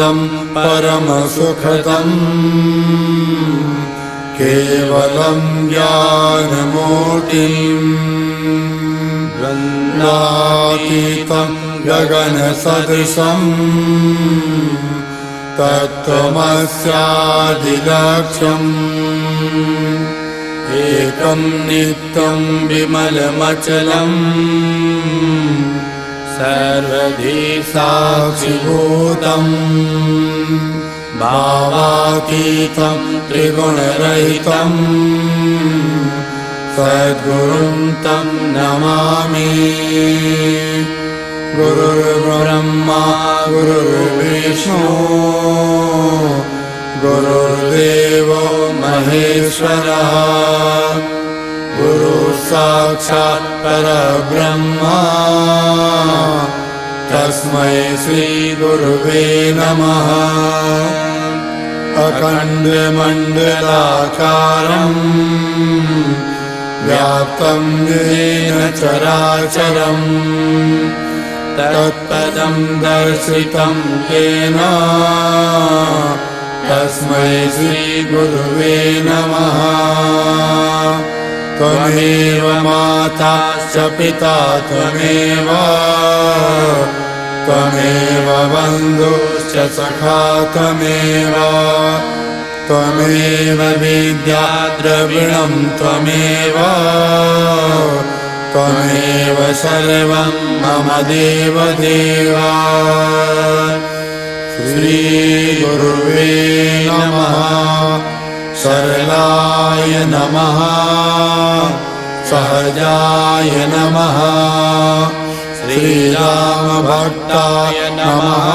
केवलं परमसुखदम् केवलं ज्ञानमूर्तिम् द्वन्द्वातीतं गगनसदृशम् तत्त्वमस्यादिलक्ष्यम् एकं नित्यं विमलमचलम् सर्वधी साक्षिभूतम् भावातीतं त्रिगुणरहितं सद्गुरुं तं नमामि। गुरुर्ब्रह्मा गुरुर्विष्णु गुरुर्देवो महेश्वरः गुरुसाक्षात् परब्रह्मा तस्मै श्रीगुरुवे नमः। अखण्डमण्डलाकारम् व्याप्तं येन चराचरम् तत्पदं दर्शितं येन तस्मै श्रीगुरुवे नमः। त्वमेव माता च पिता त्वमेव त्वमेव बन्धुश्च सखा त्वमेव त्वमेव विद्या द्रविणं त्वमेव त्वमेव सर्वं मम देवदेव। श्रीगुरुवे नमः। सरलाय नमः सहजाय नमः श्रीरामभक्ताय नमः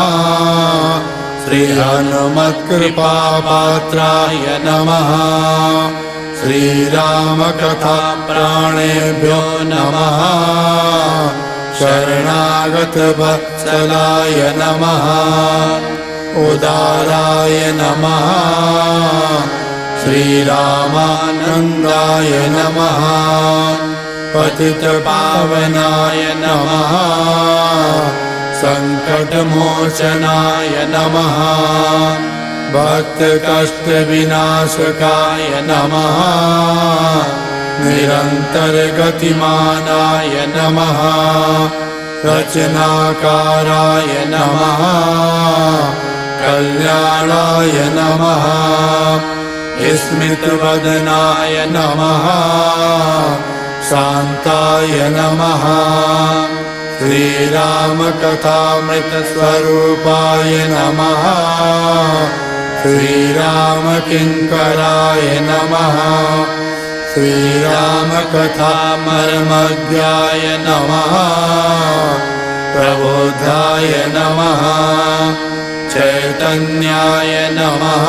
श्रीहनुमत्कृपापात्राय नमः श्रीरामकथाप्राणेभ्यो नमः शरणागतवत्सलाय नमः उदाराय नमः श्रीरामानन्दाय नमः पतितपावनाय नमः सङ्कटमोचनाय नमः भक्तकष्टविनाशकाय नमः निरन्तरगतिमानाय नमः रचनाकाराय नमः कल्याणाय नमः स्मितवदनाय नमः शान्ताय नमः श्रीरामकथामृतस्वरूपाय नमः श्रीरामकिङ्कराय नमः श्रीरामकथामर्मज्ञाय नमः प्रबोधाय नमः चैतन्याय नमः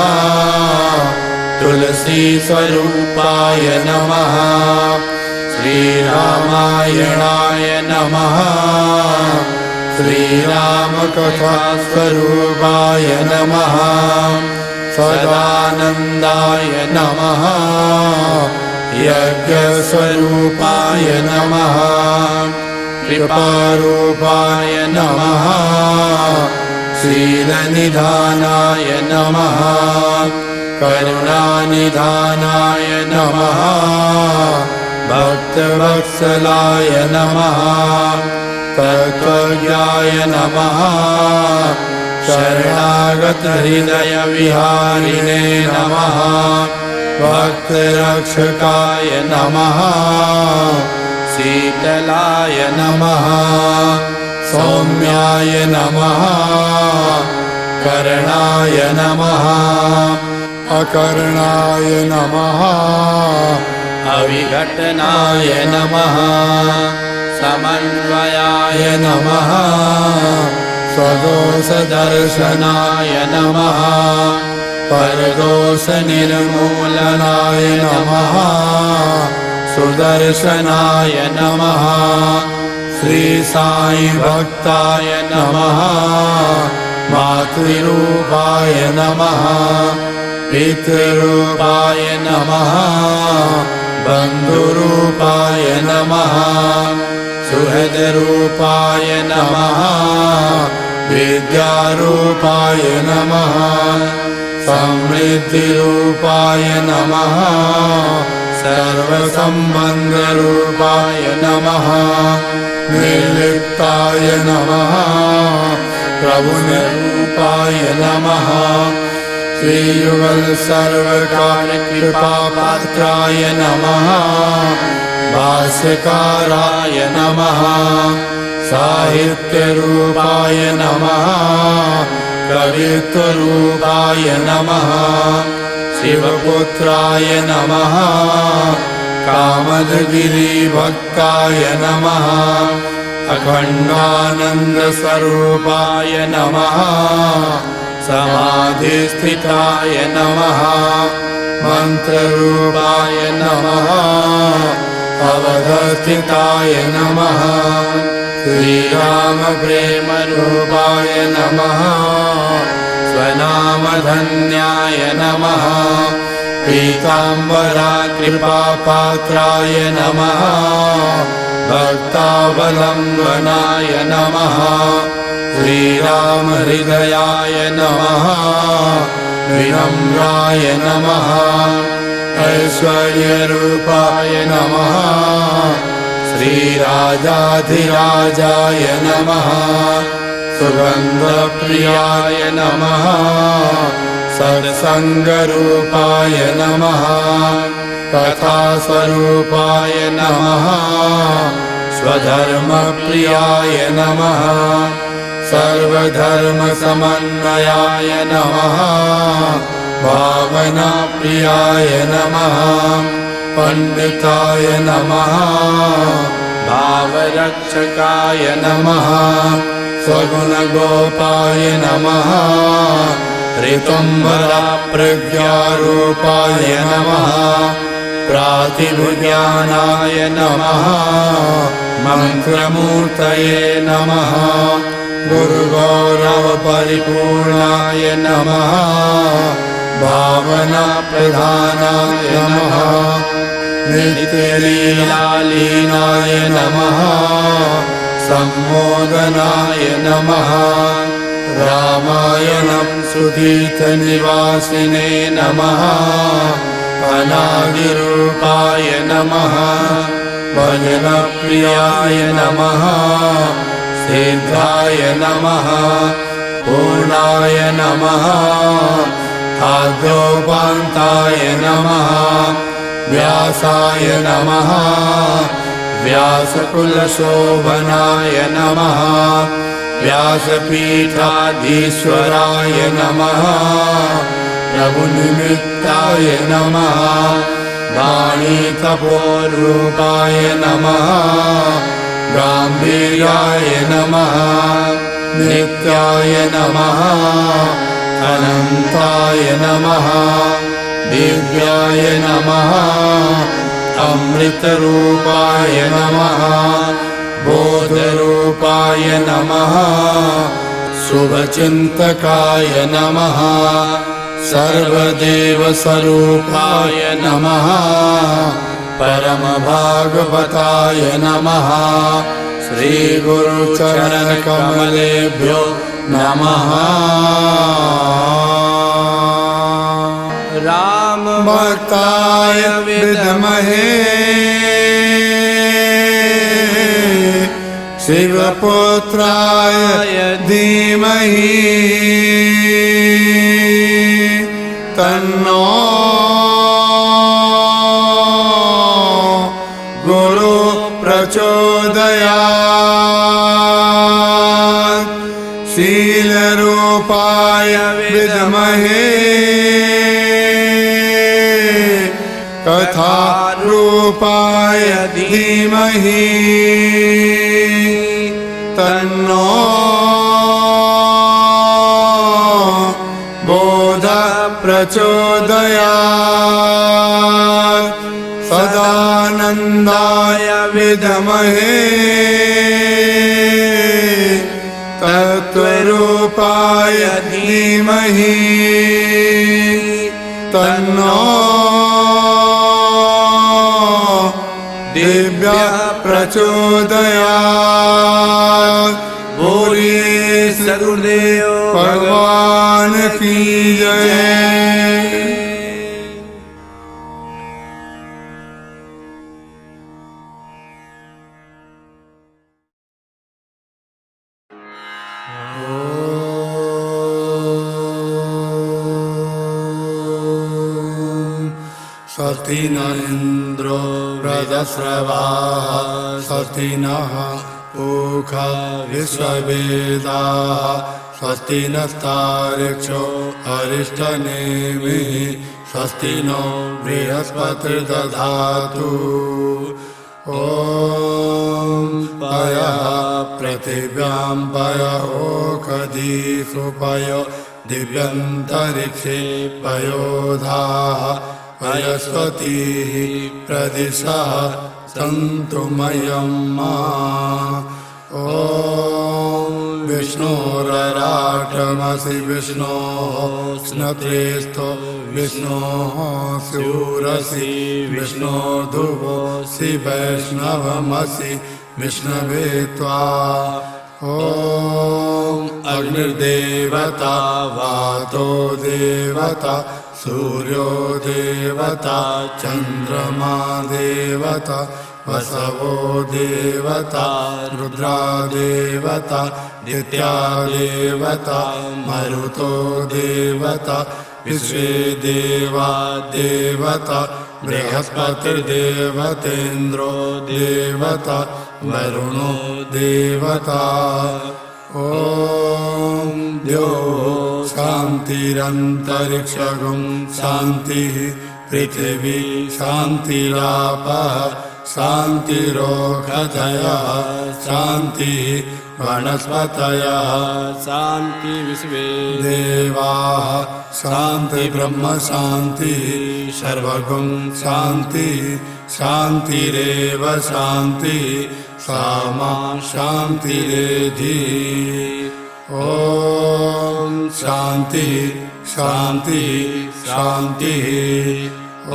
तुलसीस्वरूपाय नमः श्रीरामायणाय नमः श्रीरामकथास्वरूपाय नमः सदानन्दाय नमः यज्ञस्वरूपाय नमः कृपारूपाय नमः शीलनिधानाय नमः करुणानिधानाय नमः भक्तवत्सलाय नमः तत्त्वज्ञाय नमः शरणागतहृदयविहारिणे नमः भक्तरक्षकाय नमः शीतलाय नमः सौम्याय नमः करणाय नमः अकर्णाय नमः अविघटनाय नमः समन्वयाय नमः स्वदोषदर्शनाय नमः परदोषनिर्मूलनाय नमः सुदर्शनाय नमः श्रीसाई भक्ताय नमः मातृरूपाय नमः पितृरूपाय नमः बन्धुरूपाय नमः सुहृदरूपाय नमः विद्यारूपाय नमः समृद्धिरूपाय नमः सर्वसम्बन्धरूपाय नमः निर्लिप्ताय नमः प्रभुनिरूपाय नमः श्रीयुगल सर्वकाल कृपापात्राय नमः भाष्यकाराय नमः साहित्यरूपाय नमः कवित्वरूपाय नमः शिवपुत्राय नमः कामदगिरिभक्ताय नमः अखण्डानन्दस्वरूपाय नमः समाधिस्थिताय नमः मन्त्ररूपाय नमः अवधस्थिताय नमः श्रीरामप्रेमरूपाय नमः स्वनामधन्याय नमः पीताम्बरा कृपापात्राय नमः भक्तावलम्बनाय नमः श्रीरामहृदयाय नमः विनम्राय नमः ऐश्वर्यरूपाय नमः श्रीराजाधिराजाय नमः सुगन्धप्रियाय नमः सत्सङ्गरूपाय नमः कथास्वरूपाय नमः स्वधर्मप्रियाय नमः सर्वधर्मसमन्वयाय नमः भावनाप्रियाय नमः पंडिताय नमः भावरक्षकाय नमः स्वगुणगोपाय नमः ऋतुम्बरा प्रज्ञारूपाय नमः प्रातिभुज्ञानाय नमः मंत्रमूर्तये नमः गुरुगौरवपरिपूर्णाय नमः भावनाप्रधानाय नमः नित्यलीलालीनाय नमः सम्मोदनाय नमः रामायणं सुधीतनिवासिने नमः अनादिरूपाय नमः भजनप्रियाय नमः सिद्धाय नमः पूर्णाय नमः आद्योपान्ताय नमः व्यासाय नमः व्यासकुलशोभनाय नमः व्यासपीठाधीश्वराय नमः प्रभुनिमित्ताय नमः वाणीतपोरूपाय नमः गाम्भीर्याय नमः नित्याय नमः अनन्ताय नमः दिव्याय नमः अमृतरूपाय नमः बोधरूपाय नमः शुभचिन्तकाय नमः सर्वदेवस्वरूपाय नमः परमभागवताय नमः श्रीगुरुचरणकमलेभ्यो नमः रामभक्ताय विद्महे शिवपुत्राय धीमहि तन्नो गुरु प्रचोदयात् शीलरूपाय विद्महे कथारूपाय धीमहि तन्नो बोध प्रचोदयात् सदानन्दाय विद्महे तत्त्वरूपाय धीमहि तन्नो दिव्य प्रचोदयात्। बोलिए सद्गुरुदेव भगवान की जय। स्वस्ति न इंद्रो वृद्धश्रवाः स्वस्ति नः पूषा विश्ववेदाः स्वस्ति नस्तार्क्ष्यो अरिष्टनेमिः स्वस्ति नो बृहस्पतिर्दधातु। ॐ पयः पृथिव्यां पयो ओषधीषु पयो दिव्यन्तरिक्षे पयोधाः पयस्वतीः प्रदिशः सन्तु मह्यं मा। ॐ विष्णोरराटमसि विष्णोः स्नत्रेस्थो विष्णोः शूरसि विष्णोर्धुवोऽसि वैष्णवमसि विष्णवे त्वा। ॐ अग्निर्देवता वातो देवता सूर्यो देवता चन्द्रमा देवता वसवो देवता रुद्रा देवता दित्या देवता मरुतो देवता विश्वे देवा देवता बृहस्पतिर्देवतेन्द्रो देवता वरुणो देवता। ॐ द्यो शान्तिरन्तरिक्षगुं शान्तिः पृथिवी शान्तिरापः शान्तिरोषधयः शान्तिः वनस्पतयः शान्ति विश्वे देवाः शान्ति ब्रह्म शान्तिः सर्वगुं शान्तिः शान्तिरेव शान्तिः सामा शान्तिरेधि। ॐ शान्तिः शान्तिः शान्तिः।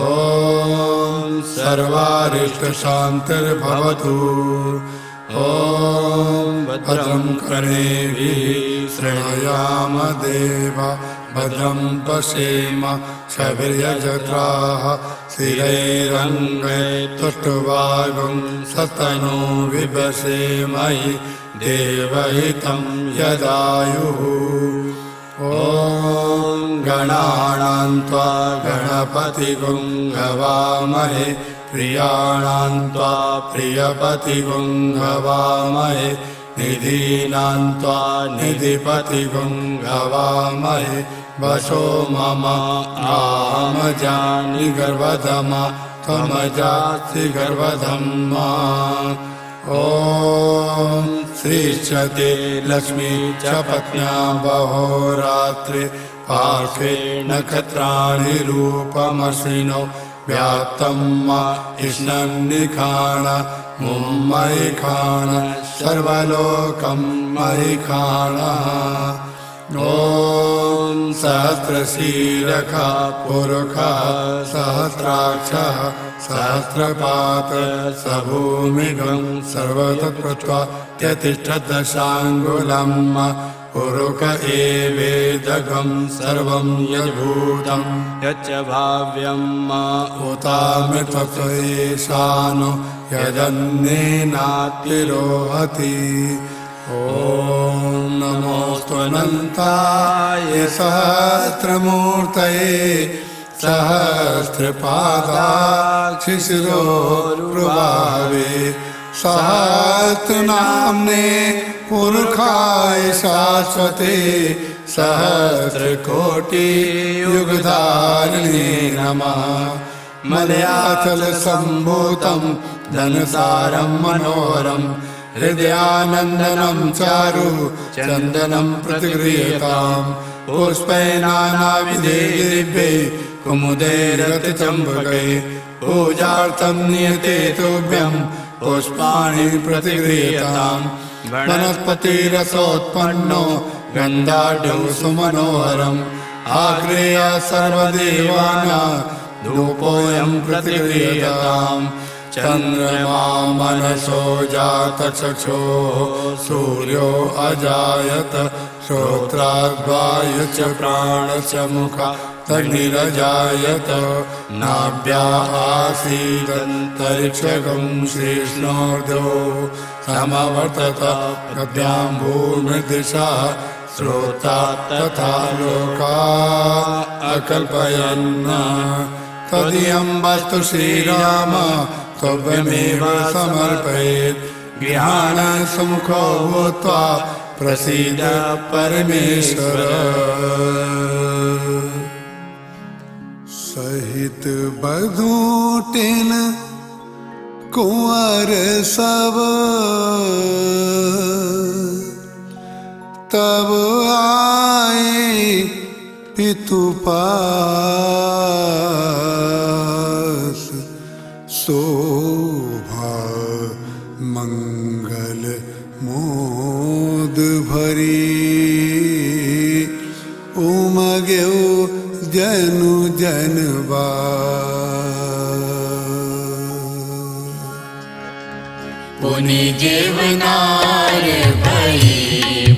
ॐ सर्वारिष्टशान्तिर्भवतु। ॐ भद्रं कर्णेभिः शृणुयाम देवा भद्रं पश्येम शबर्यजत्राः स्थिरैरङ्गैस्तुष्टुवागुं सतनो विवसेमहि देवहितं यदायुः। ॐ गणानां त्वा गणपतिगुं हवामहे प्रियाणां त्वा प्रियपतिगुं हवामहे निधीनां त्वा निधिपतिगुं हवामहे वशो मम आमजानि गर्वधमा त्वमजासि गर्वधम्मा। ॐ श्रीश्चते लक्ष्मी च पत्न्या बहोरात्रे पार्श्वे नक्षत्राणि रूपमश्विनो व्याप्तं मा इष्णं निखाण मुम्मयि खाण सर्वलोकं मयि खाण। ॐ सहस्रशीर्षः पुरुषः सहस्राक्षः सहस्रपात् सभूमिगं सर्वतः त्यतिष्ठदशाङ्गुलं पुरुष एवेदगं सर्वं यद्भूतं यच्च भाव्यं उतामृतत्वैशानो यदन्येनातिरोहति। ॐ नमोऽस्त्वनन्ताय सहस्रमूर्तये सहस्रपादाक्षिशिरोरुभावे सहस्रनाम्ने पुरुषाय शाश्वते सहस्रकोटियुगधारिणे नमः। मलयाचलसम्भूतं धनुसारं मनोहरं हृदयानन्दनं चारु चन्दनं प्रतिगृह्यतां पुष्पैनानाविधे कुमुदैरतिचम्बकै पूजार्थं नियते तुभ्यं पुष्पाणि प्रतिगृह्यताम्। वनस्पतिरसोत्पन्नो गन्धाढ्यो सुमनोहरम् आग्रेय सर्वदेवानां धूपोऽयं प्रतिगृह्यताम्। चन्द्रमा मनसो जातचक्षुः सूर्यो अजायत श्रोत्राद्वायु च प्राण च मुख तग्निरजायत नाभ्याः आसीदन्तरिक्षगं श्रीष्णोर्ध्यो समवर्तत गद्यां भूमिर्दिशा श्रोता तथा लोका अकल्पयन् तदीयं वस्तु श्रीराम त्वमेव समर्पयेत् गृहाण सुमुखो भूत्वा प्रसीद परमेश्वर। सहित बधूटिन कुंवर सब तब आए पितु पास शोभा मंगल मोद भरी उमग्यो जनु जनवा। पुनि जीवनार भई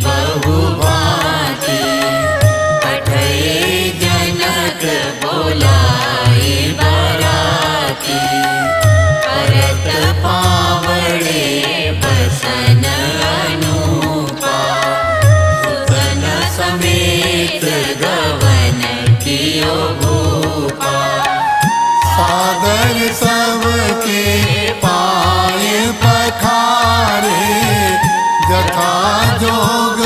बहु भांति पठये जनक बोलाए बराती करत पावड़े बसन अनूपा सुतन समेत गवन कियो भूपा सादर सबके पाए पखारे जथा जोग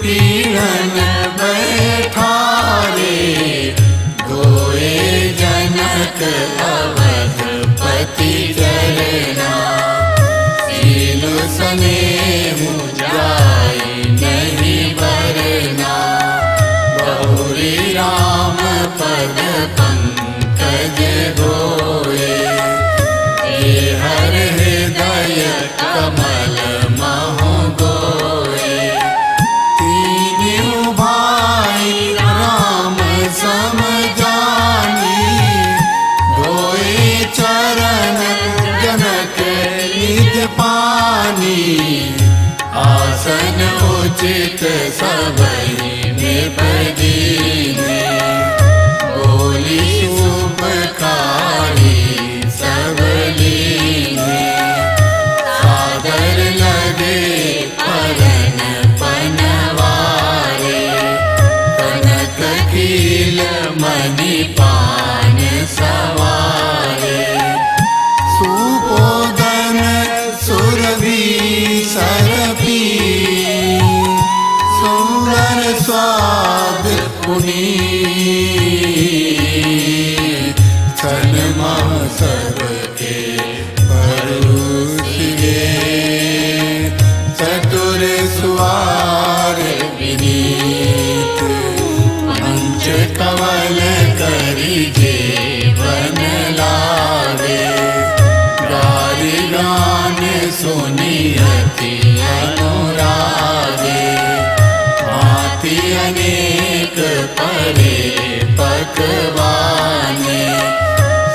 पीड़न बैठारे दोए जनक अवधपति चरना सील स्नेह जाय नहीं बरना बहुरी राम पद पंकज धोए ये हर हृदय कमल महो गोए तीनों भाई राम सम जानी धोए चरण जनक निज पानी आसन उचित सबहि में बदीने बोली शुभकारी सब लीने सादर लगे परन पनवारे कनक कील मणि पान सवारे सुपोदन सुरभि सरपी सुंदर स्वाद पुनीत छन मासर के परुषिगे चतुर सुवार विनीत पंच कवल करी जेवन लागे गारी गान सुनी अति अनुरागे भांति अनेक परे पकवाने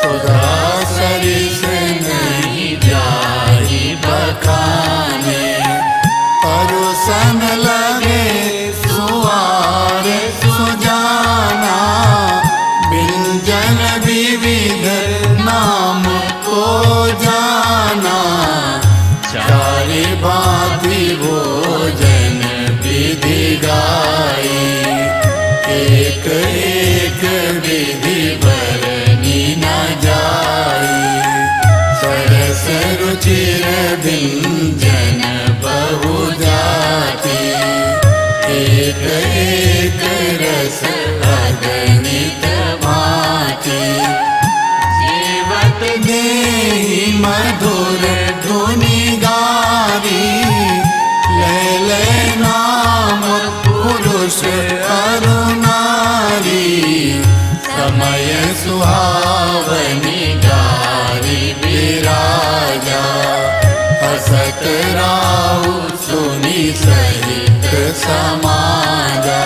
सुधा सरिस नहीं जाहि बखाने परुसन लगे सुवार सुजाना व्यंजन विविध नाम को जाना चारि भांति भोजन विधि गाई एक एक विधि बरनी न जाई सरस रुचिर व्यंजन बहु जाति एक एक रस अगणित भांति जीवत देहि मधुर धुनि गारी ले ले नाम पुरुष अरुणारी समय सुहावनी गारी विराजा हसत राहु सुनि सहित समाजा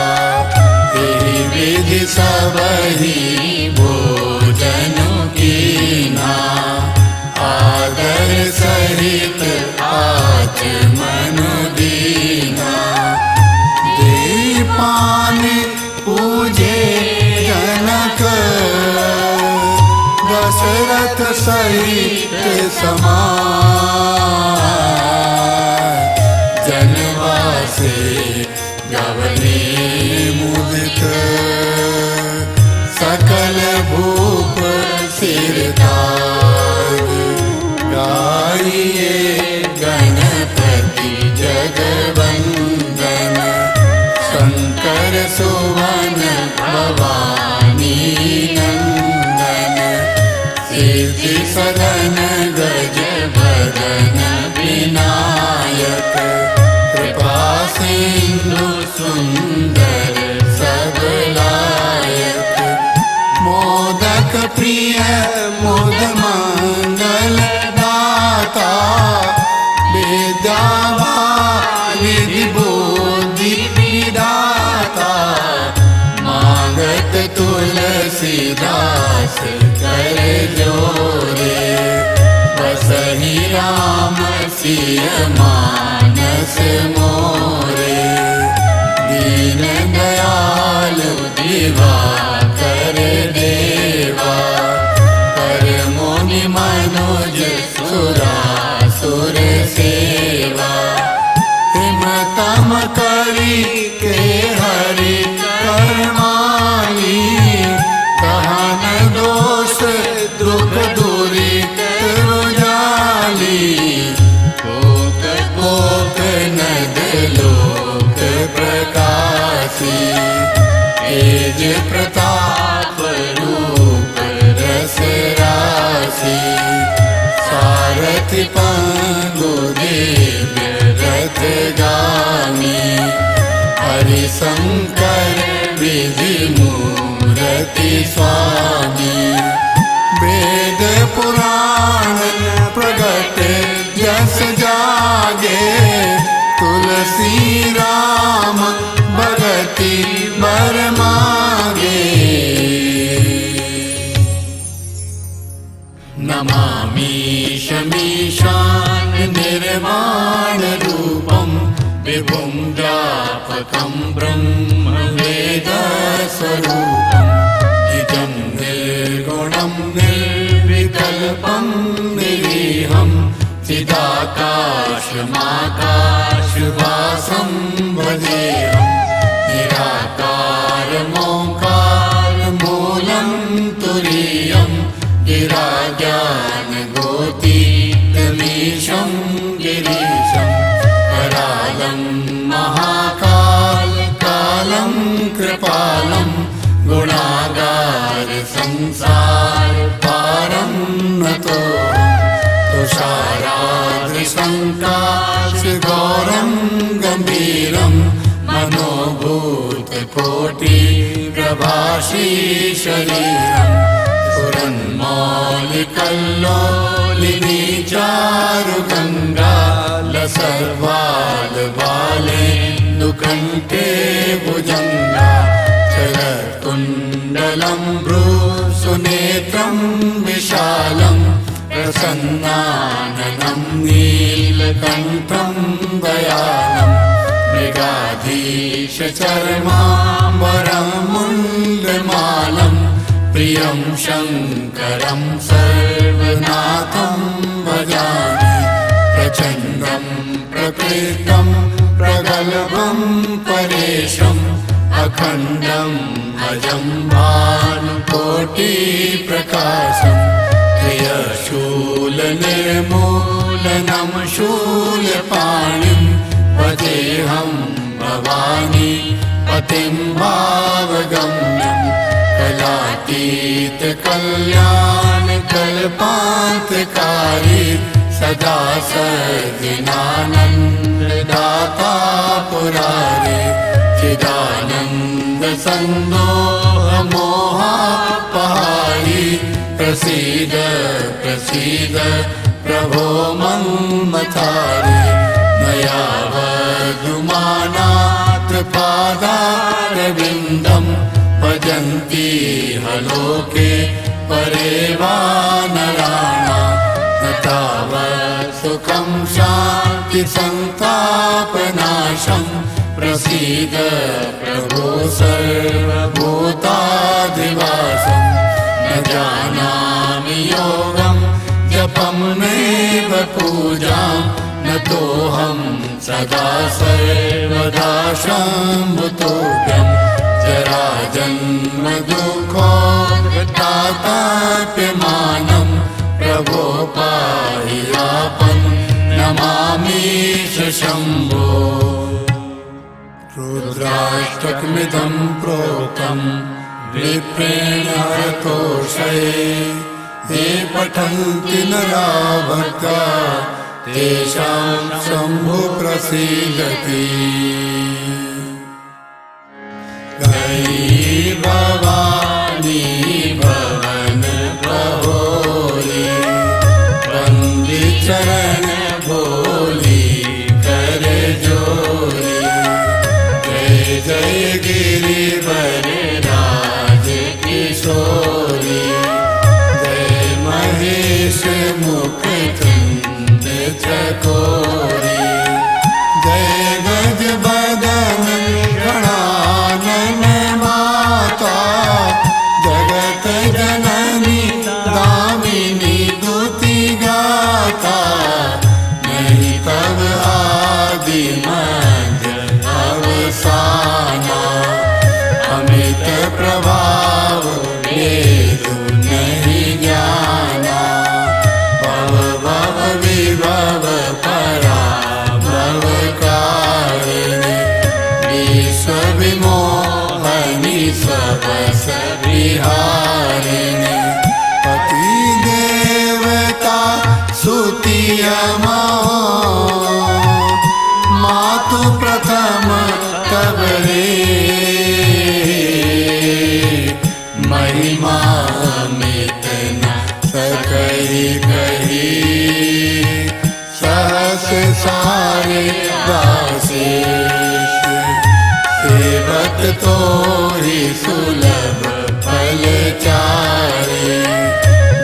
एहि विधि सबहि भोजन कीना आदर सहित आचमन दीना देव रथ सहित समाय जनवासे गवने मुदित सकल भूप सिरताज गाइए गणपति जगवंदन शंकर सुवन भवानी नंदन सिद्धि सदन गज भगन विनायक कृपा सिंधु सुंदर सबलायक मोदक प्रिय मोद मंगल दाता विद्यावारिधि बुद्धि विदाता मांगत तुलसीदास कर जोरे बसहि राम सिय मानस मोरे दीन दयाल दिवाकर देवा कर मुनि मनोज सुरासुर सेवा हिमतम करी के हरि करमाली दहन दोष दुख दूरी जाली कोक कोक नद लोक प्रकाशी तेज प्रताप रूप रस राशि सारथि पंगु दिव्य रथ गामी हरिशंकर विधि मूर्ति स्वामी वेद पुराण प्रगट जस जागे तुलसी राम भगति बर मागे नमामि शमीशान निर्वाण रूपं विभुं व्यापकं ब्रह्म वेद स्वरूपं निजं निर्गुणं निर्विकल्पं निरीहं चिदाकाशमाकाशवासं भजेऽहं निराकारमोङ्कारमूलं तुरीयं गिराज्ञानगोतीतमीशं गिरीशं करालं महाकालं कृपालं गुणागार संसार पारं नतोऽहं तुषाराद्रिशङ्काशगौरं गम्भीरं मनोभूतकोटि प्रभाशीशरीरं पुरन्मौलिकल्लोलिनी चारुगङ्गा लसर्वालबाले दुकण्ठे भुजङ्गा चलत्कुण्डलं भ्रूसुनेत्रं विशालं प्रसन्नाननं नीलकण्ठं दयालं मृगाधीशचर्माम्बरं मुण्डमालं प्रियं शङ्करं सर्वनाथं भजामि प्रचण्डं प्रकृतं प्रगल्भं परेशम् अखण्डं अजं भानुकोटिप्रकाशं प्रियशूलनिर्मूलनं शूलपाणिं भजेऽहं भवानी पतिं भावगम्यं कलातीतकल्याणकल्पान्तकारी सदा सद्गुणानन्ददाता पुरारे चिदानन्द सन्दोह मोहापहारी प्रसीद प्रसीद प्रभो मन्मथारे नयावधुमानाथ पादारविन्दं भजन्ति हलोके परे वानराणां न तावत् सुखं शान्ति सन्तापनाशं प्रसीद प्रभो सर्वभूताधिवासं न जानामि योग तमेव पूजां नतोऽहं सदा सर्वदा शम्भुतोऽभ्यं जराजन्म दुःखोत्तापयमानं प्रभो पाहि आपं नमामि शम्भो। रुद्राष्टकमिदं प्रोक्तं विप्रेण हरतोषये ये पठन्ति नरा भक्ता तेषां शम्भु प्रसीदति। गई भवानी भवन प्रहोरी बंदी चरण भोली कर जोरी। जय जय गिरिवर राज किशोरी जय महेश मुख चंद चकोरी। जय गज बदन गणानन माता जगत जननी दामिनी दुति गाता। नहीं तब आदि मध्य अवसाना अमित प्रभाव वेद नहीं ज्ञाना। भव भव विभव पराभव कारिणी विश्व विमोहनी स्ववश विहारिणी। पति देवता सुतिया मातु प्रथम तब रे महिमा अमित न सकहि कही। सहस सारे दासेश सेवक तो ही सुलभ फल चारे।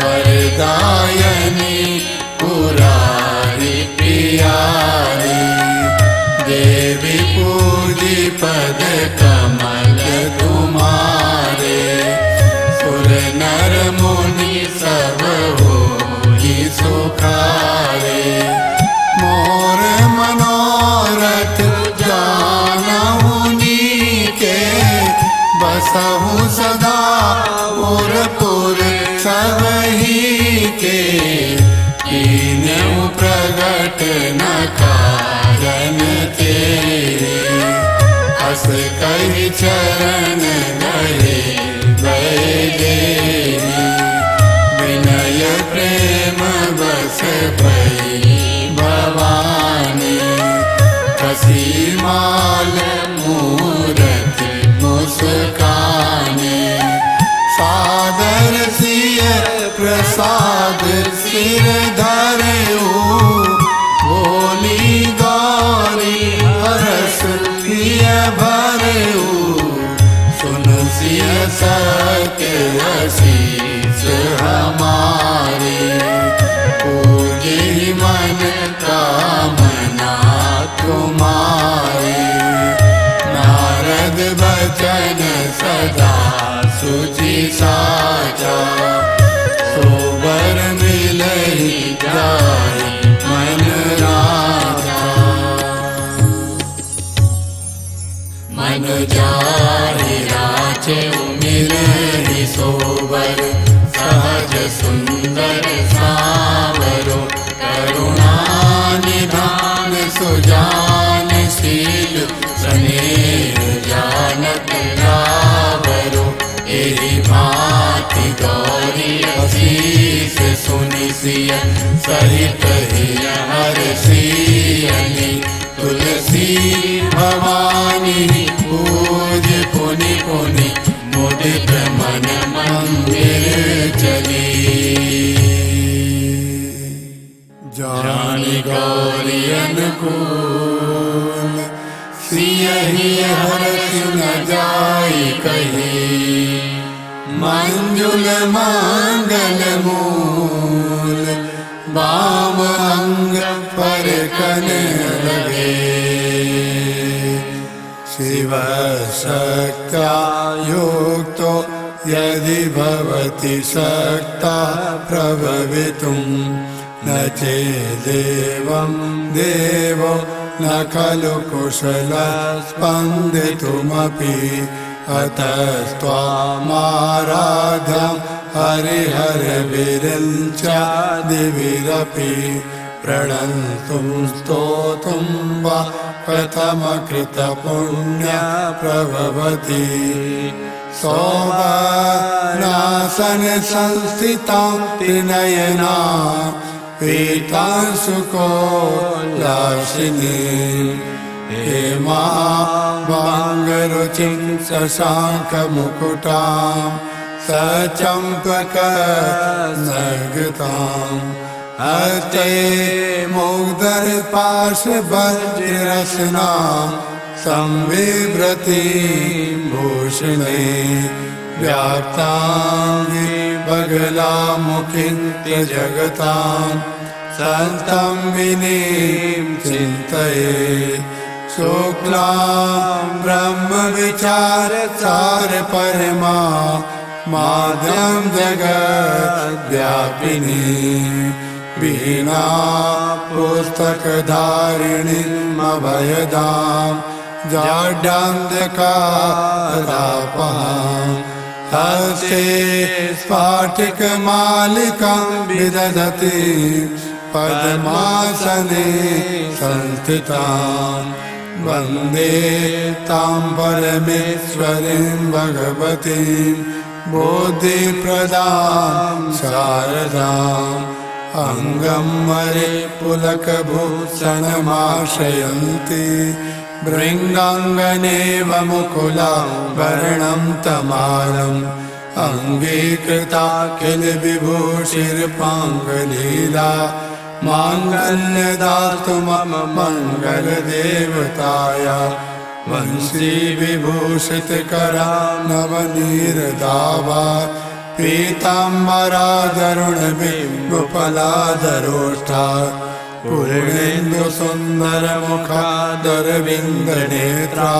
वरदायनी पुरारी प्यारी देवी पूजी पद कमल तुम्हारे। सुर नर मुनि सब होई सुखारे। मोर मनोरथ जानहु नीके बसहु सदा पुर सबही के। कीन्हु प्रगट न कारण तेरे हस कहि चरण गए वैदेही। विनय प्रेम बस भई भवानी कसी माल मूरत मुस्काने। सादर सिय प्रसाद सिर धरऊ भोली गौरी हरस प्रिय भरऊ। सुनु सिय सत्य आशीष हमारे पूजे मन कामना तुम्हारे। नारद बचन सदा सुचि साचा सोबर मिलहि जाय मन राजा। मन जाहि राचे मिलहि सोबर सहज सुंदर सावरो। करुणा निधान सुजान शील स्नेह जानत रावरो। एहि भांति गौरी असीस सुनि सिय सहित हिय हर्षियनि। तुलसी भवानी पूज पुनि पुनि मुदित मन मंदिर चली। जानि गौरी अनुकूल सियहि हर्ष न जाई कही। मंजुल मंगल मूल वाम अंग पर कन लगे। शिव शक्त्या युक्तो यदि भवति शक्ता प्रभवितुं न चेदेवं देवो न खलु कुशलस्पन्दितुमपि अतस्त्वामाराध्यं हरिहरविरिञ्चादिभिरपि प्रणन्तुं स्तोतुं वा कथमकृतपुण्या प्रभवति सोमनासन संस्थितां त्रिनयना पीतांशुकोल्लासिनी हेमाङ्गरुचिं शशाङ्कमुकुटां सचम्पकनर्गतां हस्ते मुग्धरपाशवज्ररसनां संविभ्रतीं भूषणे व्याप्ताङ्गी बगलामुखीं जगतां संस्तम्भिनीं चिन्तये शुक्लां ब्रह्मविचारसारपरमा माद्यं जगद्व्यापिनी वीणा पुस्तकधारिणीमभयदां जाड्यान्धकारापहां हस्ते स्फाटिकमालिकां विदधति पद्मासने संस्थितां वन्दे तां परमेश्वरीं भगवतीं बुद्धिप्रदां शारदाम् अङ्गं मरे पुलकभूषणमाश्रयन्ति भृङ्गाङ्गनेव मुकुलां वर्णं तमालम् अङ्गीकृता किल विभूषिर्पाङ्गलीला माङ्गल्यदातु मम मङ्गलदेवताया वंशी विभूषितकरा नवनीरदावा पीताम्बरादरुणबिम्बफलादरोष्ठा पूर्णेन्दुसुन्दरमुखादरविन्दनेत्रा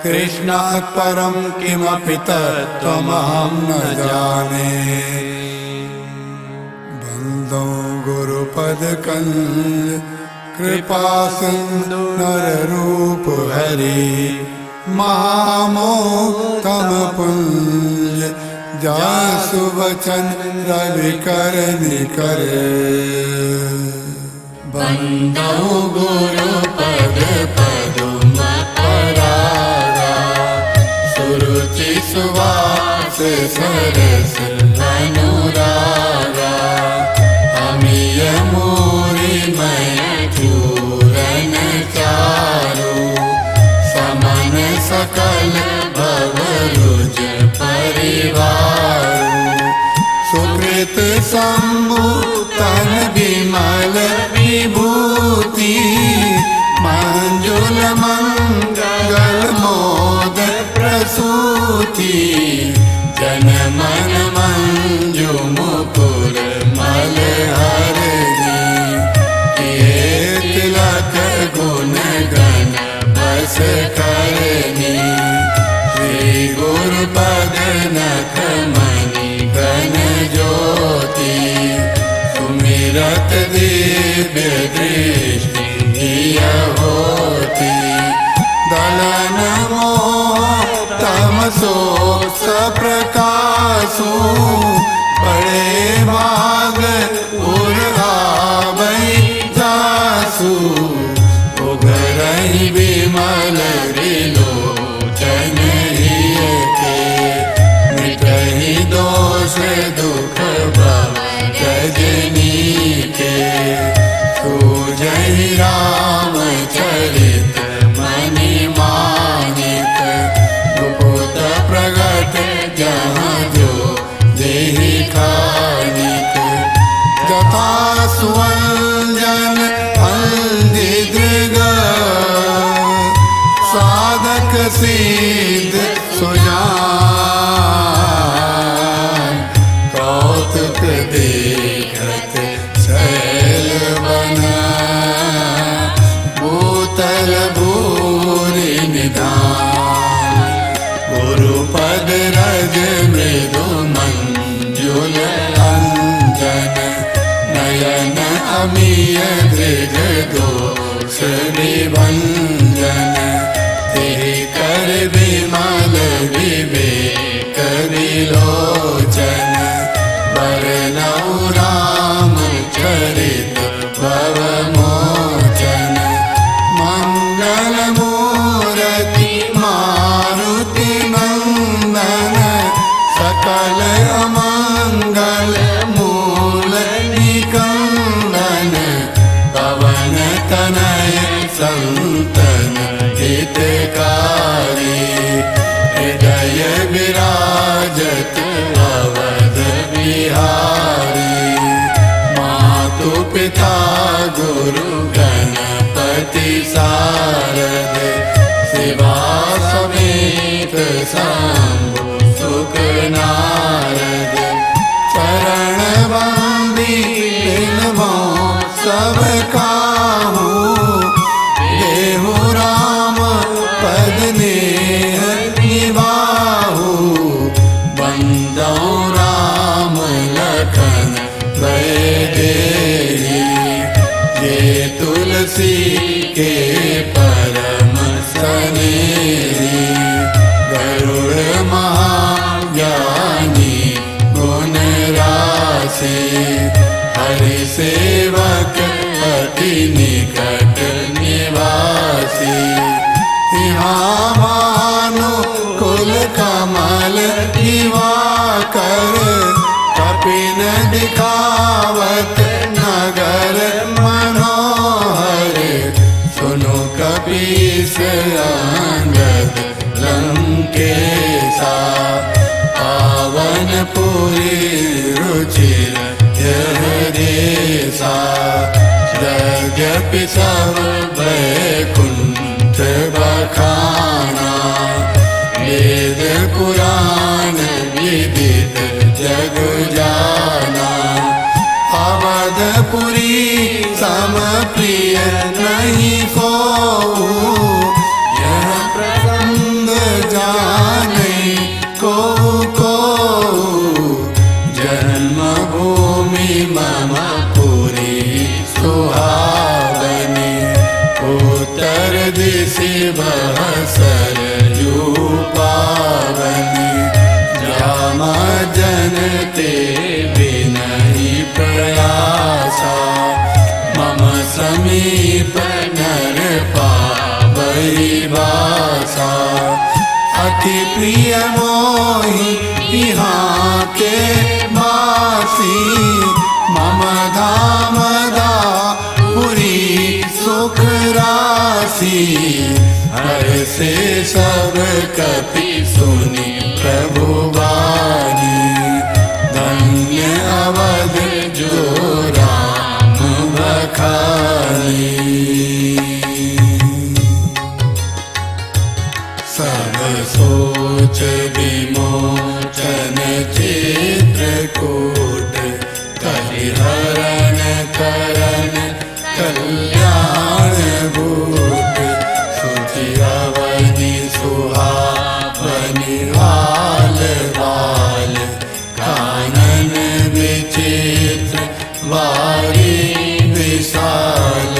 कृष्णात् परं किमपि तत्त्वमहं न जाने बन्दो गुरुपदकल् कृपासिन्धु नररूप हरि महामोत्तमपुञ्ज जासु वचन रविकर निकर बन्दो गुरुपद पदुम परागा सुरुचि सुवास सरस अनुरागा अमीय मोरि मय चूरन चारु समन सकल भवरुज परिवारु सुकृत सम्भूतन विमल विभूति मंजुल मंगल मोद प्रसूति जन मन मंजु मुकुर मलहरणी तिलक गुण गण बस करनी श्री गुरुपद नख मणि गण ज्योति सुमिरत दिव्य दृष्टि होती दलन तमसो सप्रकाशो बड़े भाग उर्हावै जासु उगरहि विमल विलोचन के मिटहि दोष दुख भव रजनी के सूझहि रामचरित मणि मानिक मुकुट प्रगट जहाँ जो देहि कानिक जथा सुवंजन हल्दी दृग साधक सिद्ध सुजान कौतुक देखत शैल बना भूतल भूरि निधान गुरुपद रज मृदु मंजुल अंजन नयन परनौ राम चरित भव मोचन मंगल मूर्ति मारुति नंदन सकल अमंगल मूल निकंदन पवन तनय संतन हितकारी हृदय विराजत अवध बिहारी मातु पिता गुरु गणपति सारद शिवा समेत शंभु सुख नारद चरण वंदी सब काहू देहु राम पद नेह निबाहु बंदौ राम लखन देहि ये तुलसी के परम सनेही गरुड़ महाज्ञानी गुण राशि हरि सेवक अति निकट निवासी यहाँ भानु कुल कमल दिवाकर कपिन दिखावत नगर मनोहर सुनो कपीस अंगद लंकेशा पावन पुरी रुचिर यह देशा यद्यपि सब वैकुंठ बखाना वेद पुराण विदित जग जाना अवधपुरी सम प्रिय नहीं को यह प्रसंग जाने को जन्मभूमि मम पुरी सुहावनी उत्तर दिशि बह सरयू पावनी राम जनते विनयी प्रयासा मम समीप नर पावई वासा अति प्रिय मोहि यहाँ के वासी मम धाम पुरी सुख राशि हर से सब कपि सुनि प्रभु वाणी धन्य अवध जो राम बखानी सब सोच विमोचन चित्रकूट कलिहरण करन कल्याण भूत सुचि अवधि सुहावनि हाल बाल कानन विचित्र वारी विशाल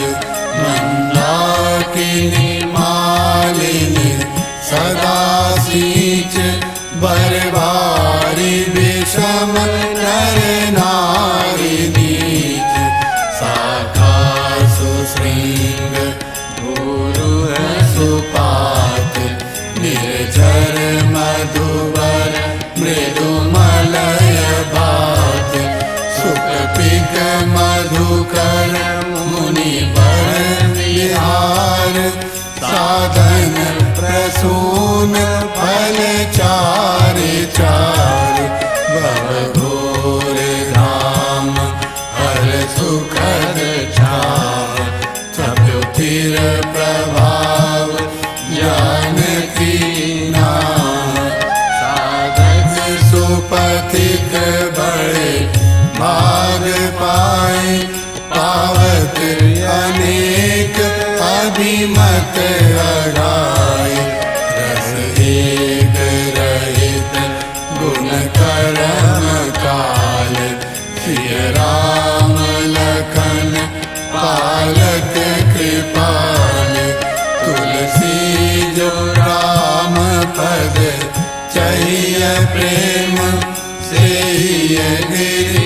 मंदाकिनी मालिनी सदा सींच बरबारी विषम नर नारी नीच शाखा सुशृंग गुरु सुपात निर्झर मधुवर मृदुमलय बात सुखपिक मधुकर मुनि वर विहार साधन प्रसून फल चार चार भव घोर धाम हर सुखद छाव चतुथिर प्रभाव जानकी नाम साधक सुपथिक बड़े भाग पाए पावत अनेक अभिमत अगाय रस एक रहित गुण कर्म काल सिय राम लखन पालक कृपाल तुलसी जो राम पद चाहिए प्रेम से गिर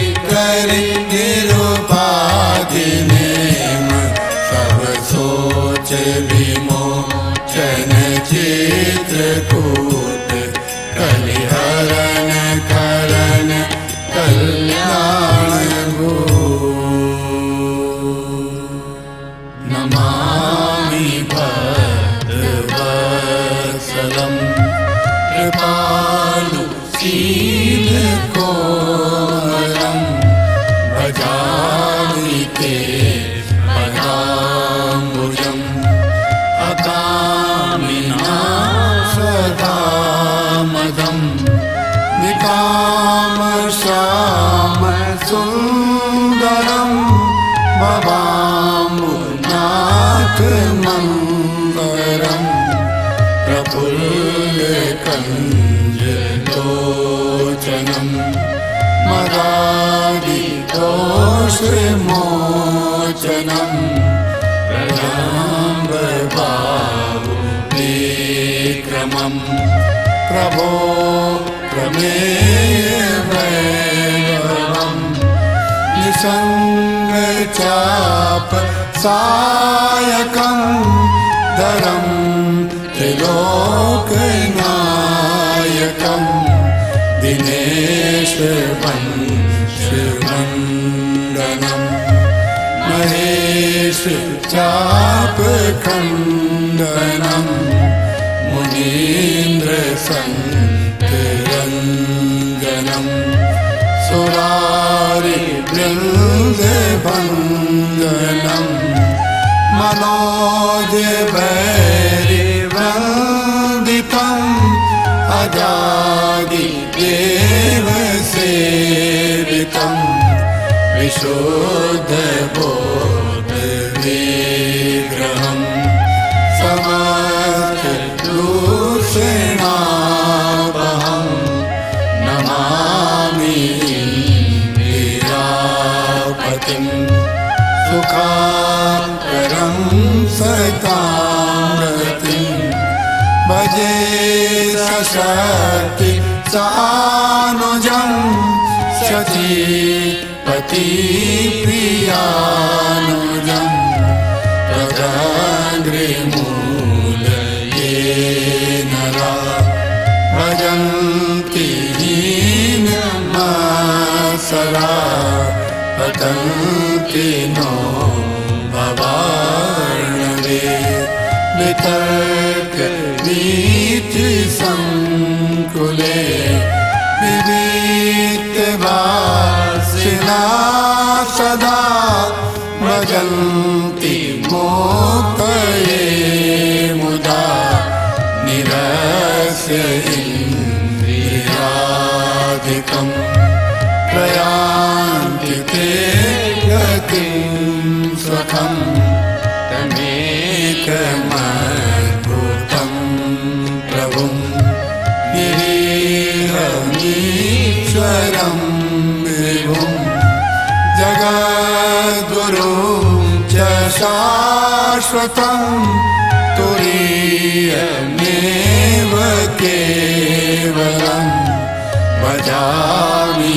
श्याम श्याम सुंदरम भवाम्बुनाथ मंदरम प्रफुल्ल कंजलोचनम मदादि दोषमोचनम प्रलम्बबाहुविक्रमं प्रभो प्रमेय वैभवम् निसङ्गचाप सायकं धरं त्रिलोकनायकं दिनेश वंशवन्दनं महेश चापखण्डनं मुनीन्द्र सन्तरञ्जनं सुरारि वृन्दभञ्जनं मनोज भैरिवन्दितम् अजादि देवसेवितं विशुद्धबोधविग्रहं समस्तदूषणापहं नमामि वीरापतिं सुखाकरं सतां भजे सशक्ति सानुजं सतीपति प्रियानुजं तदङ्घ्रिमूलये नरा भजन्ति हीनमासरा पतन्ति नो भवार्णवे वितर्क नीति संकुले विविक्तवासिना सदा भजन्ति मोक्तये मुदा निरस्य इन्द्रियाधिकं प्रयान्ति ते गतिं सुखम् तमेकमद्भुतं प्रभुं निरीहमीश्वरं विभुं जगद्गुरुं च शाश्वतं तुरीयमेव केवलं भजामि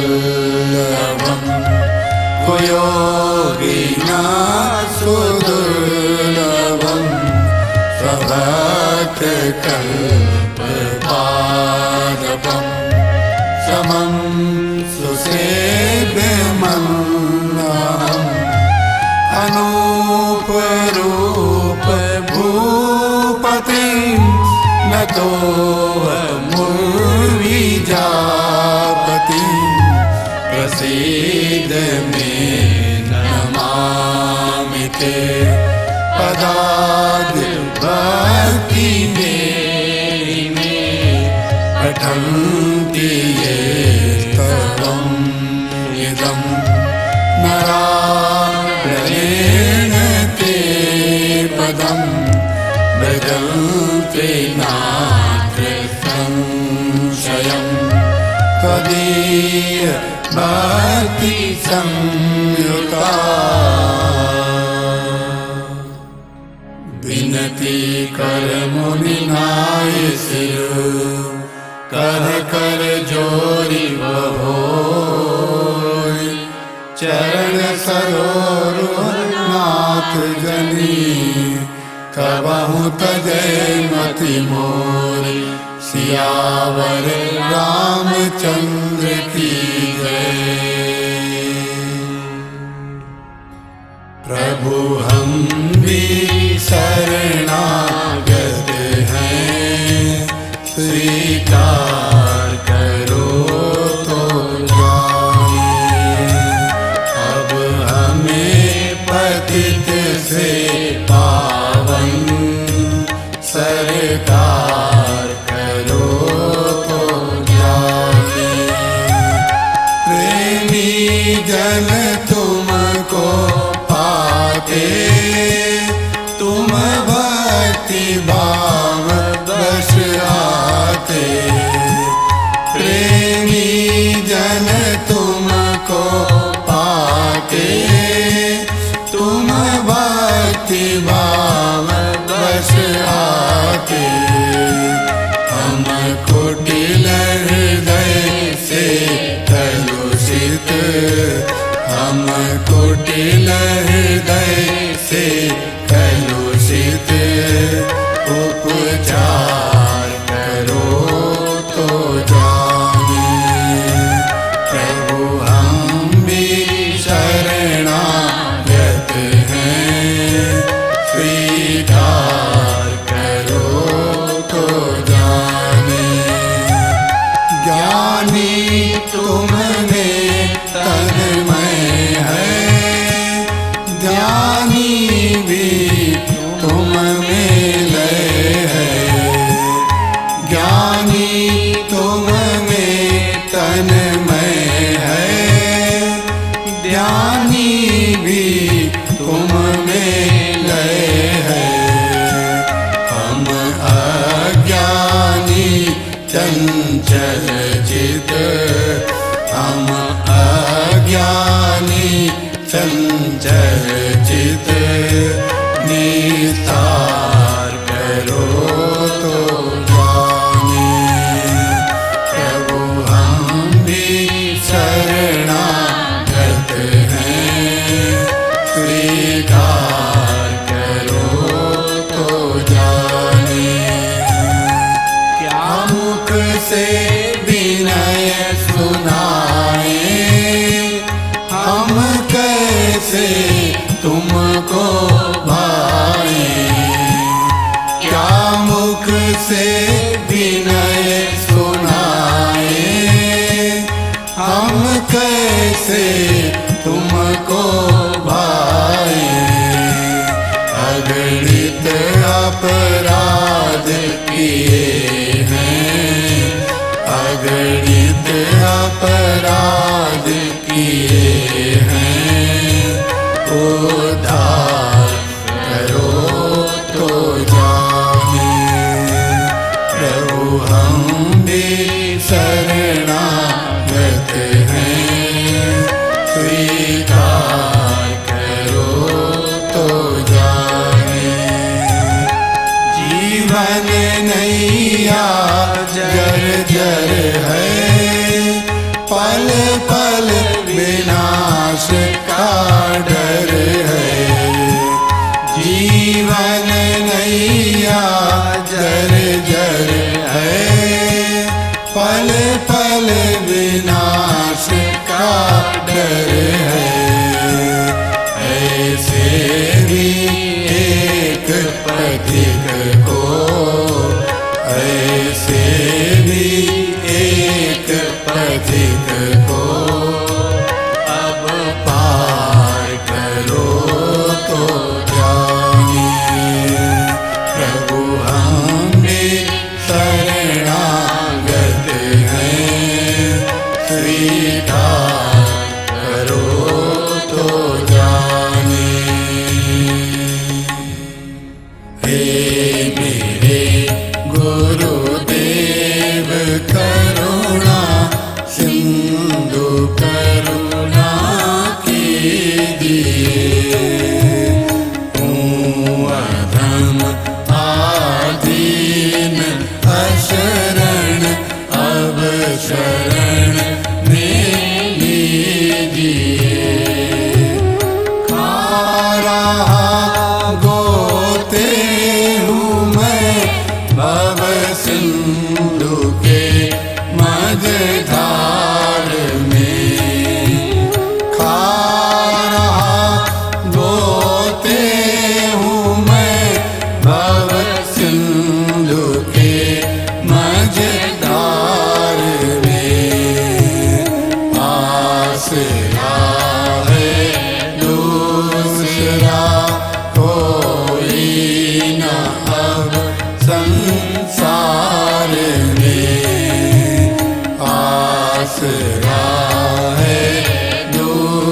भाववल्लभम् योगिना सुदुर्लभं स्वभक्तकल्पपादपं समं सुसेव्यमन्नम् अनूपरूपभूपतिं नतोऽमुर्विजापतिं प्रसीद मे नमामि ते पदाद्भक्ति मे पठन्ति ये स्तवम् इदं नारायणेन ते पदं भजन्ते नात्र संशयम् त्वदीय भक्ति संयुता विनती कर मुनिनाय सिर कर कर जोरी बहोय चरण सरोरुह नाथ जनी कबहु तजय मति मोरी सियावर रामचंद्र की जय। प्रभु हम भी शरणागत हैं स्वीकार करो तो जाने अब हमें पतित से पावन सरकार करो तो जन तुमको पाते, तुम भक्ति भाव बस आते। प्रेमी जन तुमको पाते, तुम भक्ति भाव बस आते। हम कुटिल हृदय से कलुषित, हम कुटिल हृदय से कलुषित। उपचार करो तो जाने, प्रभु हम भी शरणागत हैं। स्वीकार करो तो जाने, ज्ञानी तुम में तन्मय है, ध्यानी भी तुम में लय है। ज्ञानी तुम में तन्मय है, ध्यानी भी तुम में लय है। हम अज्ञानी चंचल चित, हम अज्ञानी चंचल चित। निस्तार करो तो जाने, प्रभु हम भी शरणागत हैं। स्वीकार करो तो जाने, क्या मुख से विनय सुनाए, हम कैसे तुमको भाए। क्या मुख से विनय सुनाए, हम कैसे तुमको भाए। अगणित अपराध किए हैं, अगणित अपराध किए हैं। उद्धार करो तो जाने, प्रभु हम भी शरणागत हैं। स्वीकार करो तो जाने, जीवन नैया जर्जर है, पल पल विनाश का डर है। जीवन नैया जर्जर है, पल पल विनाश का डर है। ऐसे भी एक पथिक को, ऐसे भी एक पथिक को अब पार करो तो जाने। प्रभु हम भी शरणागत हैं। स्वीकार करो तो जाने। हे मेरे गुरुदेव करुणा सिंधु करुणा कीजिए। अधम आदीन अशरण अब शरण में लीजिए। खा रहा गोते हूँ मैं भव सिंधु के मझधार में। खा रहा गोते हूँ मैं भव सिंधु के मझधार में। आसरा है दूसरा कोई न अब संसार में। आसरा है दूसरा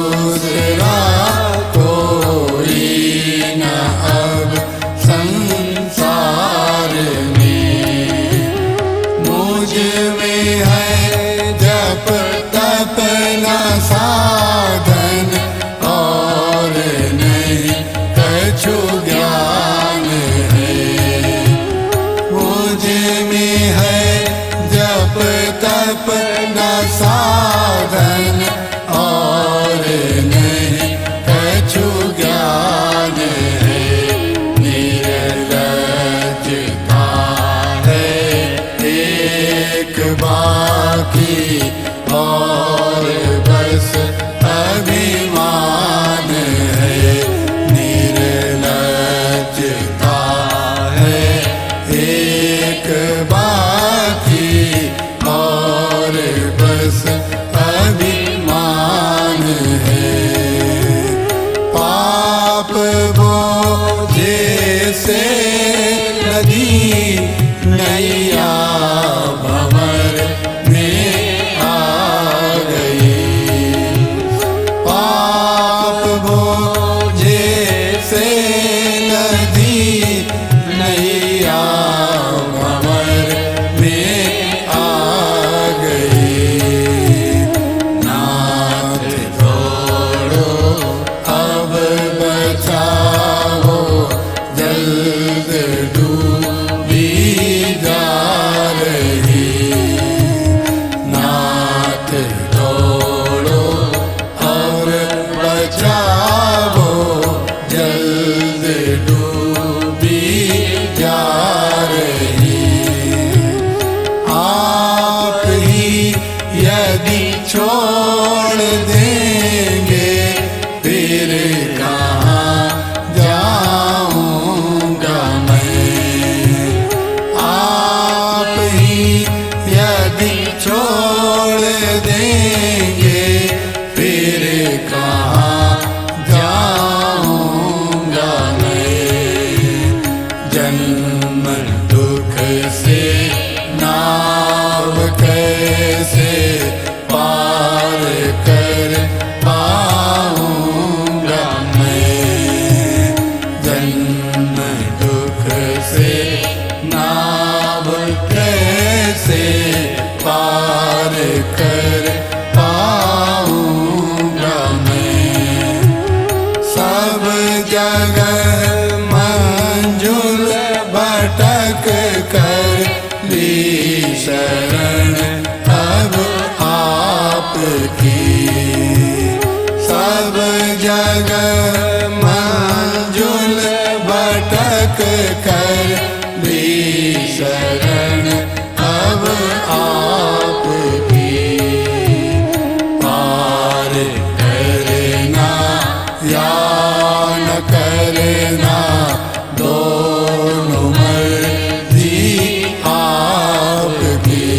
न साधन और नहीं कछु ज्ञान है। निर्लज्जता है एक बाकी और बस अभिमान है। निर्लज्जता है एक बाकी और बस अभिमान है। पाप बोझे से नदी नैया भंवर में आ गई। पाप बोझे से नदी नैया भंवर में आ गई। नाथ छोड़ो अब बचाओ जल्द डूबी जा रही। नाथ छोड़ो और बचाओ जल्द डूबी जा रही। आप ही यदि छोड़ देंगे फिर कहाँ जाऊंगा मैं। आप ही यदि छोड़ देंगे फिर कहाँ जाऊंगा मैं। जन्म दुख से नाव कैसे पार कर पाऊंगा मैं। जन्म दुख से नाव कैसे पार कर पाऊंगा मैं। सब जगह मंजुल भटक कर ली शरण अब आपकी। सब जगह मंजुल भटक कर ली शरण अब आपकी। पार करना या न करना दोनों मर्जी आपकी।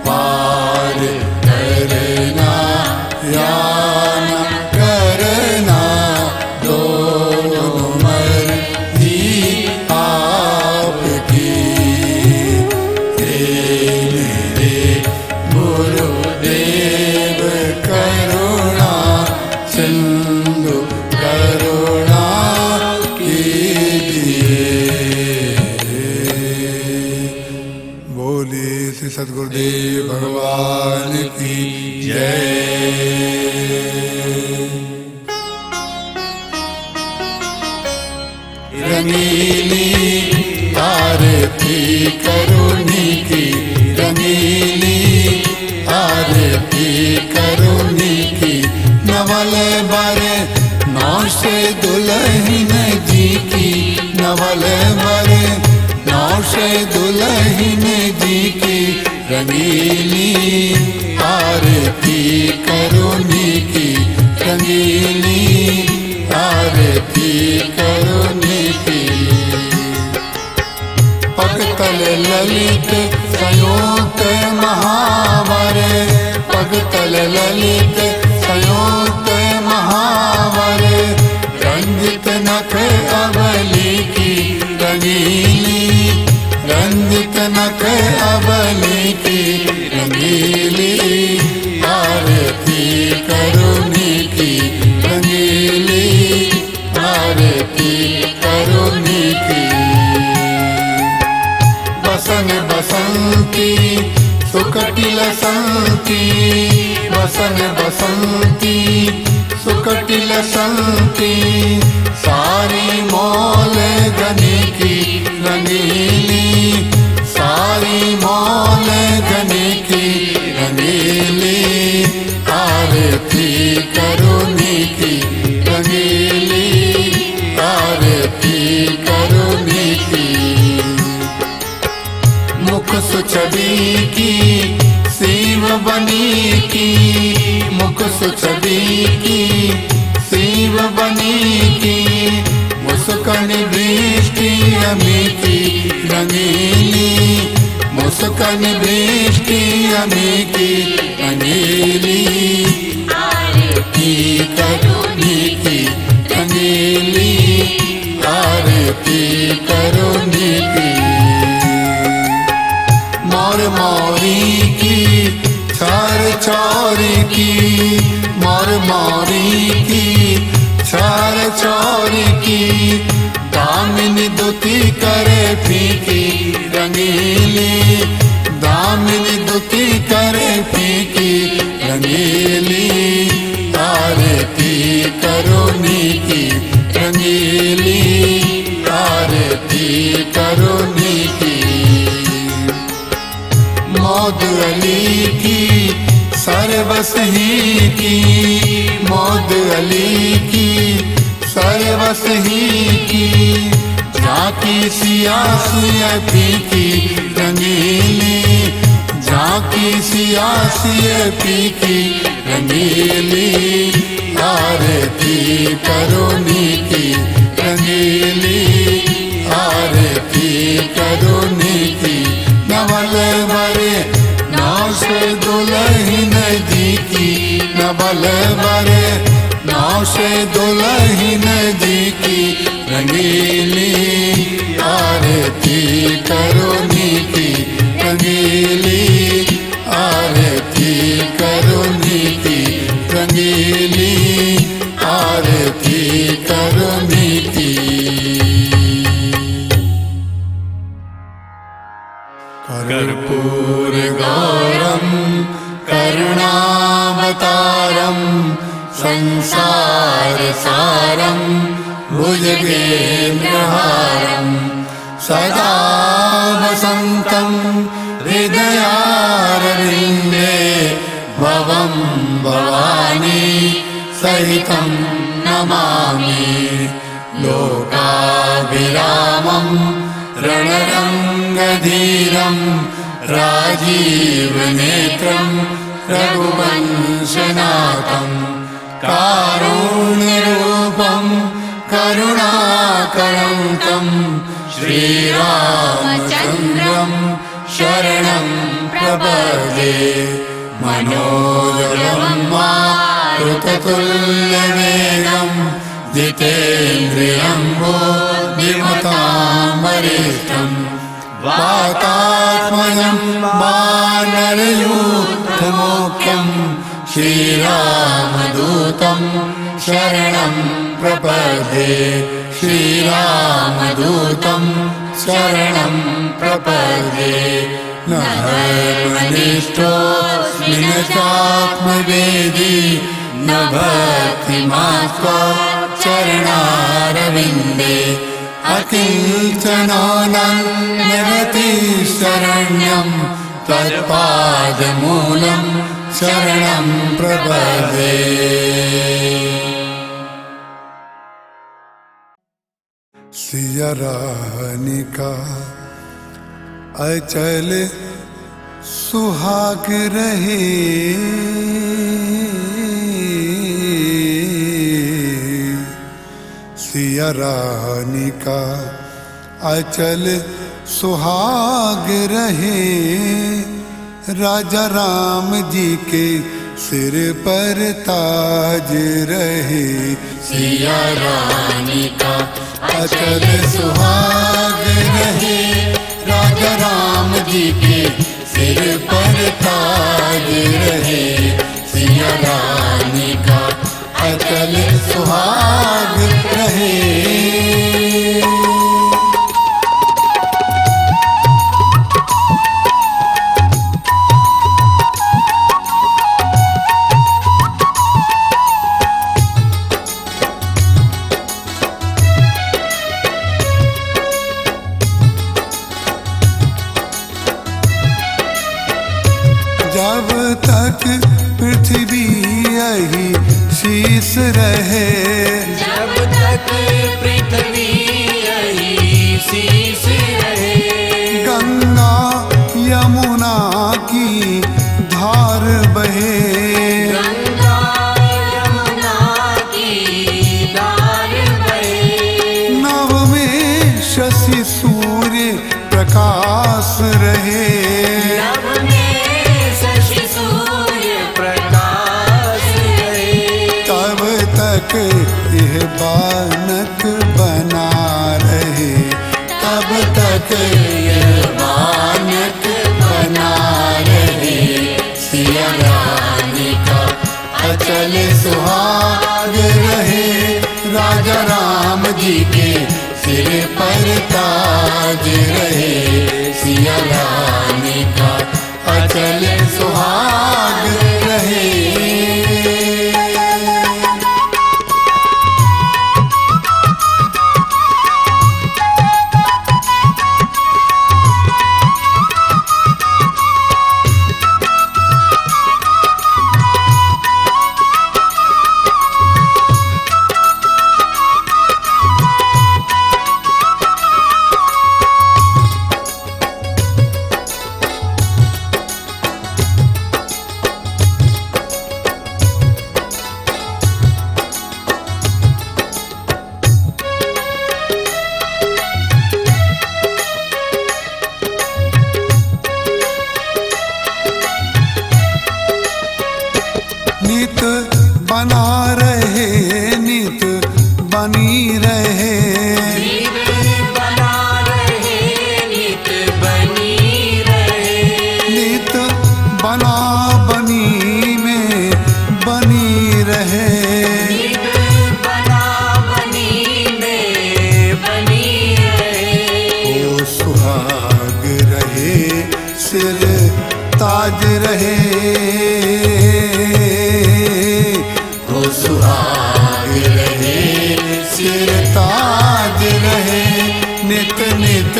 पार करना या न करना दोनों मर्जी आपकी। हे मेरे गुरुदेव करुणा सिंधु करुणा कीजिए। बोलिए श्री सद्गुरुदेव भगवान की जय। रंगीली आरती करुणी की। रंगीली आरती करुणी की। नवल बर नौश दुल्हन जी की। नवल बर नौश दुल्हन जी की। रंगीली आरती करुणी की। रंगीली आरती करुणी की। पगतल ललित संयुक्त महावर। पगतल ललित संयुक्त महावर। रंजित नख अबली की। रंगीली रंजित नख अबली की। रंगीली आरती करुणी की। रंगीली आरती करुणी की। बसन बसंती सुकटिल संती। बसन बसंती सुकटिल संती। सारी मोल गनी की रंगीली। सारी मौल घने की रंगीली, आरती करुणी की रंगीली, आरती करुणी की। मुख सुछबी की सीव बनी की, मुख सुछबी की सीव बनी की, मुस्कान दृष्टि अमी की रंगीली, मुस्कान दृष्टि अमी की रंगीली, आरती करुणी की रंगीली, आरती करुणी की। मोर मोरी की छार चौरी की, मोर मोरी की छार चौरी की, दामिनी दुती करे फीकी रंगीली, दामिनी दुती करे फीकी रंगीली, आरती करुणी की रंगीली, आरती करुणी की। मौद अली की सरबस ही की, मौद अली की सरबस ही की, झांकी सियासिया फीकी रंगीली, झांकी सियासिया फीकी रंगीली, आरती करुणी की रंगीली, आरती करुणी की। नवल बरे नौश दुल्हन जी की, नवल बरे नौश दुल्हन जी की रंगीली, आरती करुणी की रंगीली, आरती करुणी की रंगीली, आरती करुणी की। कर्पूर गौरम करुणावतारम, संसार सारम भुजगेन्द्रहारम, सदा वसंतं हृदयारविन्दे, भवं भवानी सहितं नमामि। लोकाभिरामं रणरङ्गधीरं, राजीवनेत्रं रघुवंशनाथं, कारुण्यरूपं करुणाकरं श्रीरामचन्द्रं शरणं प्रपद्ये। मनोजवं मारुततुल्यवेगं, जितेन्द्रियं बुद्धिमतां वरिष्ठं, वातात्मजं वानरयूथमुख्यं, श्रीरामदूतं शरणं प्रपद्ये, श्रीरामदूतं शरणं प्रपद्ये। न धर्मनिष्ठोऽस्मि न चात्मवेदी, न भक्तिमास्त्वा चरणारविन्दे, अकिञ्चनो नरति शरण्यं, तत्पादमूलं शरणं प्रपद्ये। सिया रानी का अचल सुहाग रहे, सिया रानी का अचल सुहाग रहे, राजा राम जी के सिर पर ताज रहे। सिया रानी का अचल सुहाग रहे, राजा राम जी के सिर पर ताज रहे। सिया रानी का अचल सुहाग रहे। तक पृथ्वी यही शीस रहे, जब तक पृथ्वी यही शीश रहे। गंगा यमुना की धार बहे, गंगा यमुना की धार बहे। नभ में शशि सूर्य प्रकाश रहे, नभ में शशि सूर्य प्रकाश रहे। तब तक यह बानक बना रहे, तब तक यह बानक बना रहे। सिया रानी का अचल सुहाग रहे, राजा राम जी के सिर पर ताज रहे। सिया रानी का अचल सुहाग रहे। नित बना रहे, नित बनी रहे, नित बना रहे, नित बनी रहे। नित बना बनी में बनी रहे। नित बना बनी में बनी रहे। ओ सुहाग रहे, सिर ताज रहे, हो सुहाग रहे, सिर ताज रहे। नित नित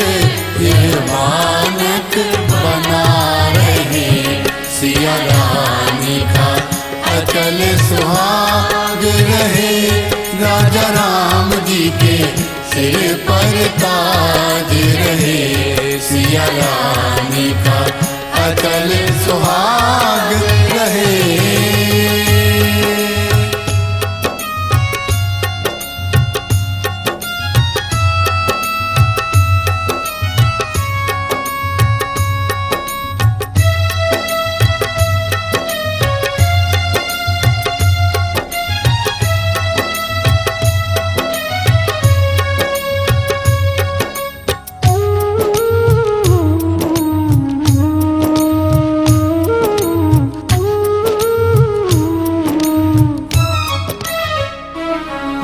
यह मानक बना रहे। सिया रानी का अचल सुहाग रहे, राजा राम जी के सिर पर ताज रहे। सिया रानी का अचल सुहाग रहे।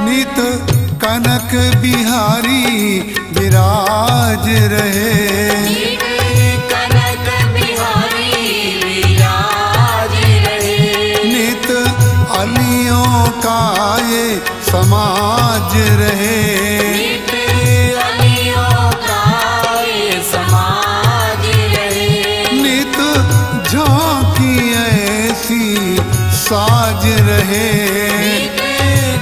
नित कनक बिहारी विराज रहे, नित कनक बिहारी विराज रहे। नित अलियों का ये समाज रहे, नित अलियों का ये समाज रहे। नित झांकी ऐसी साज रहे, नित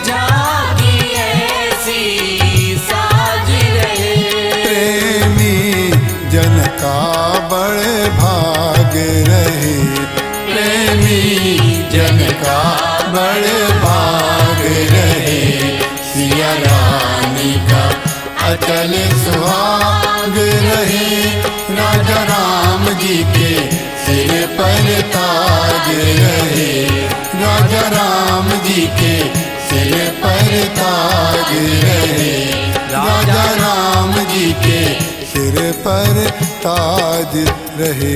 झांकी ऐसी साज रहे। प्रेमी जन का बड़े भाग रहे, प्रेमी जन का बड़े भाग रहे। सिया रानी का अचल सुहाग रहे, राजा राम जी के सिर पर ताज रहे। राजा राम जी के सिर पर ताज रहे। राजा राम जी के सिर पर ताज रहे।